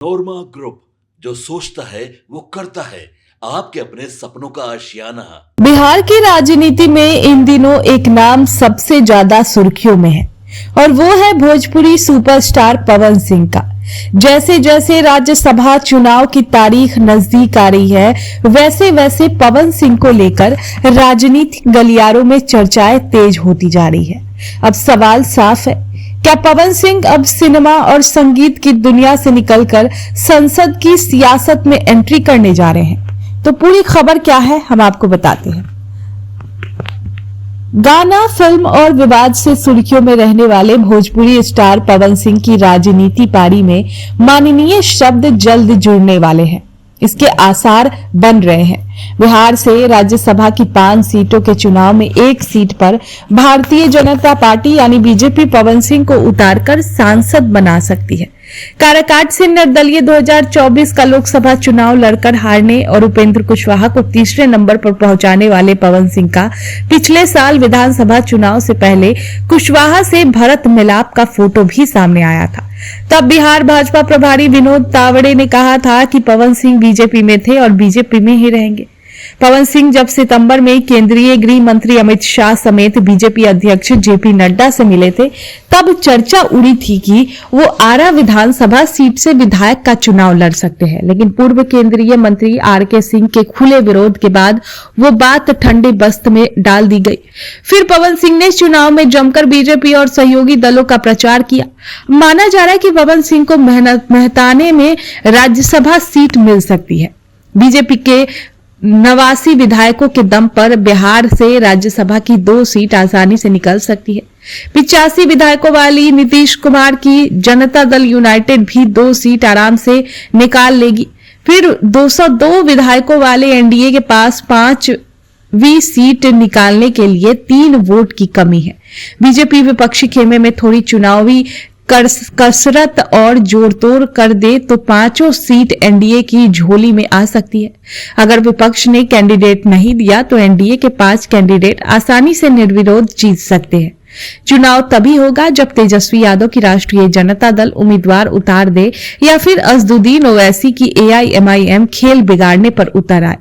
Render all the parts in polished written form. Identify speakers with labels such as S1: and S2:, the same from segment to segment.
S1: नोरमा group, जो सोचता है वो करता है। आपके अपने सपनों का आशियाना।
S2: बिहार की राजनीति में इन दिनों एक नाम सबसे ज्यादा सुर्खियों में है और वो है भोजपुरी सुपरस्टार पवन सिंह का। जैसे जैसे राज्यसभा चुनाव की तारीख नजदीक आ रही है, वैसे वैसे पवन सिंह को लेकर राजनीतिक गलियारों में चर्चाएं तेज होती जा रही है। अब सवाल साफ है, क्या पवन सिंह अब सिनेमा और संगीत की दुनिया से निकलकर संसद की सियासत में एंट्री करने जा रहे हैं? तो पूरी खबर क्या है, हम आपको बताते हैं। गाना, फिल्म और विवाद से सुर्खियों में रहने वाले भोजपुरी स्टार पवन सिंह की राजनीति पारी में माननीय शब्द जल्द जुड़ने वाले हैं। इसके आसार बन रहे हैं। बिहार से राज्यसभा की 5 सीटों के चुनाव में एक सीट पर भारतीय जनता पार्टी यानी बीजेपी पवन सिंह को उतारकर सांसद बना सकती है। काराकाट से निर्दलीय 2024 का लोकसभा चुनाव लड़कर हारने और उपेंद्र कुशवाहा को तीसरे नंबर पर पहुंचाने वाले पवन सिंह का पिछले साल विधानसभा चुनाव से पहले कुशवाहा से भरत मिलाप का फोटो भी सामने आया था। तब बिहार भाजपा प्रभारी विनोद तावड़े ने कहा था कि पवन सिंह बीजेपी में थे और बीजेपी में ही रहेंगे। पवन सिंह जब सितंबर में केंद्रीय गृह मंत्री अमित शाह समेत बीजेपी अध्यक्ष जेपी नड्डा से मिले थे, तब चर्चा उड़ी थी कि वो आरा विधानसभा सीट से विधायक का चुनाव लड़ सकते हैं। लेकिन पूर्व केंद्रीय मंत्री आर.के. सिंह के खुले विरोध के बाद वो बात ठंडे बस्त में डाल दी गई। फिर पवन सिंह ने चुनाव में जमकर बीजेपी और सहयोगी दलों का प्रचार किया। माना जा रहा है कि पवन सिंह को मेहताने में राज्यसभा सीट मिल सकती है। बीजेपी के 89 विधायकों के दम पर बिहार से राज्यसभा की 2 सीट आसानी से निकल सकती है। 85 विधायकों वाली नीतीश कुमार की जनता दल यूनाइटेड भी 2 सीट आराम से निकाल लेगी। फिर 202 विधायकों वाले एनडीए के पास 5वीं सीट निकालने के लिए 3 वोट की कमी है। बीजेपी विपक्षी खेमे में थोड़ी चुनावी कसरत और जोड़तोड़ कर दे तो 5 सीट एनडीए की झोली में आ सकती है। अगर विपक्ष ने कैंडिडेट नहीं दिया तो एनडीए के 5 कैंडिडेट आसानी से निर्विरोध जीत सकते हैं। चुनाव तभी होगा जब तेजस्वी यादव की राष्ट्रीय जनता दल उम्मीदवार उतार दे या फिर असदुद्दीन ओवैसी की एआईएमआईएम खेल बिगाड़ने पर उतर आए।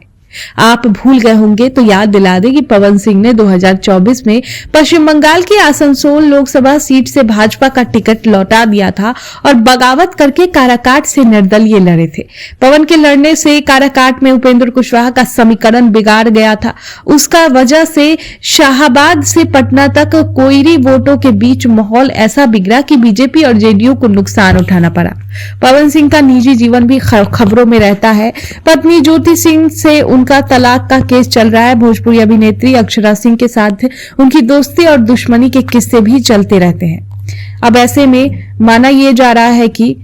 S2: आप भूल गए होंगे तो याद दिला दें कि पवन सिंह ने 2024 में पश्चिम बंगाल की आसनसोल लोकसभा सीट से भाजपा का टिकट लौटा दिया था और बगावत करके काराकाट से निर्दलीय लड़े थे। पवन के लड़ने से काराकाट में उपेंद्र कुशवाहा का समीकरण बिगाड़ गया था। उसका वजह से शाहाबाद से पटना तक कोयरी वोटों के बीच माहौल ऐसा बिगड़ा कि बीजेपी और जेडीयू को नुकसान उठाना पड़ा। पवन सिंह का निजी जीवन भी खबरों में रहता है। पत्नी ज्योति सिंह से उनका तलाक का केस चल रहा है। भोजपुरी अभिनेत्री अक्षरा सिंह के साथ उनकी दोस्ती और दुश्मनी के किस्से भी चलते रहते हैं। अब ऐसे में माना यह जा रहा है कि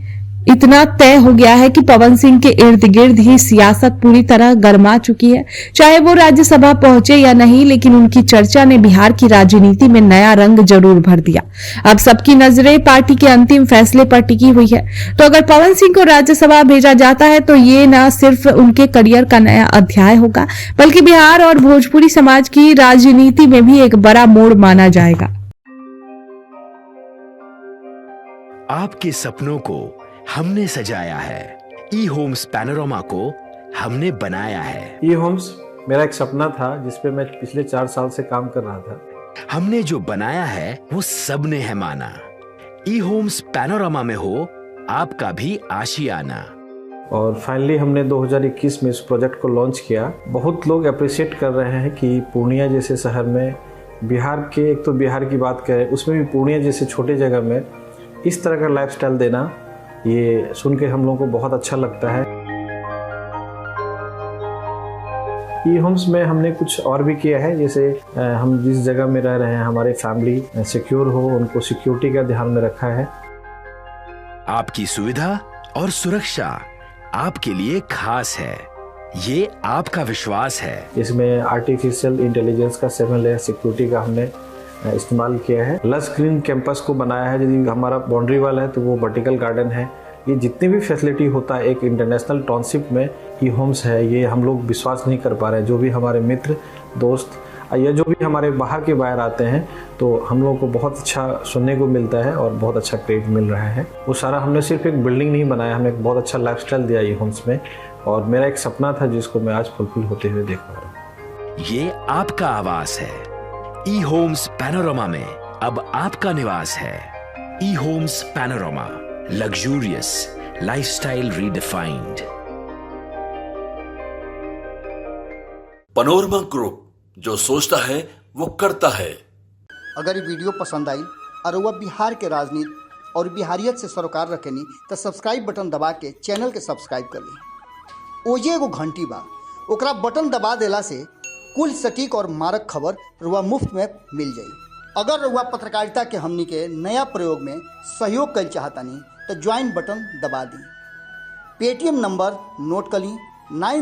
S2: इतना तय हो गया है कि पवन सिंह के इर्द गिर्द ही सियासत पूरी तरह गर्मा चुकी है। चाहे वो राज्यसभा पहुंचे या नहीं, लेकिन उनकी चर्चा ने बिहार की राजनीति में नया रंग जरूर भर दिया। अब सबकी नजरें पार्टी के अंतिम फैसले पर टिकी हुई है। तो अगर पवन सिंह को राज्यसभा भेजा जाता है तो ये न सिर्फ उनके करियर का नया अध्याय होगा, बल्कि बिहार और भोजपुरी समाज की राजनीति में भी एक बड़ा मोड़ माना जाएगा।
S3: आपके सपनों को हमने सजाया है। ई होम्स पैनोरामा को हमने बनाया है।
S4: ई होम्स मेरा एक सपना था जिसपे मैं पिछले 4 साल से काम कर रहा था।
S3: हमने जो बनाया है वो सबने है माना। ई होम्स पैनोरामा में हो आपका भी आशियाना।
S4: और फाइनली हमने 2021 में इस प्रोजेक्ट को लॉन्च किया। बहुत लोग अप्रिशिएट कर रहे हैं कि पूर्णिया जैसे शहर में, बिहार के, एक तो बिहार की बात करें उसमें भी पूर्णिया जैसे छोटे जगह में इस तरह का लाइफस्टाइल देना, ये सुन के हम लोगों को बहुत अच्छा लगता है। ई होम्स में हमने कुछ और भी किया है, जैसे हम जिस जगह में रह रहे हैं हमारे फैमिली सिक्योर हो, उनको सिक्योरिटी का ध्यान में रखा है।
S3: आपकी सुविधा और सुरक्षा आपके लिए खास है, ये आपका विश्वास है।
S4: इसमें आर्टिफिशियल इंटेलिजेंस का 7 लेयर सिक्योरिटी का हमने इस्तेमाल किया है। लस ग्रीन कैंपस को बनाया है। यदि हमारा बाउंड्री वाल है तो वो वर्टिकल गार्डन है। ये जितनी भी फैसिलिटी होता है एक इंटरनेशनल टाउनशिप में ई होम्स है, ये हम लोग विश्वास नहीं कर पा रहे हैं। जो भी हमारे मित्र दोस्त या जो भी हमारे बाहर के बायर आते हैं तो हम लोगों को बहुत अच्छा सुनने को मिलता है और बहुत अच्छा क्रेडिट मिल रहा है। वो सारा हमने सिर्फ एक बिल्डिंग नहीं बनाया, हमने एक बहुत अच्छा लाइफस्टाइल दिया ई होम्स में, और मेरा एक सपना था जिसको मैं आज फुलफिल होते हुए देख पा रहा हूँ।
S3: ये आपका आवास है। ई होम्स पैनोरामा में अब आपका निवास है। E Homes Panorama, luxurious lifestyle redefined.
S1: Panorama Group, जो सोचता है वो करता है।
S5: अगर ये वीडियो पसंद आई और वह बिहार के राजनीति और बिहारियत से सरोकार रखेनी तो सब्सक्राइब बटन दबा के चैनल के सब्सक्राइब कर ली। ओजे एगो घंटी बा, ओकरा बटन दबा देला से कुल सटीक और मारक खबर रुआ मुफ्त में मिल जाई। अगर रुआ पत्रकारिता के हमनी के नया प्रयोग में सहयोग कर चाहतानी तो ज्वाइन बटन दबा दी। पेटीएम नंबर नोट कर ली 9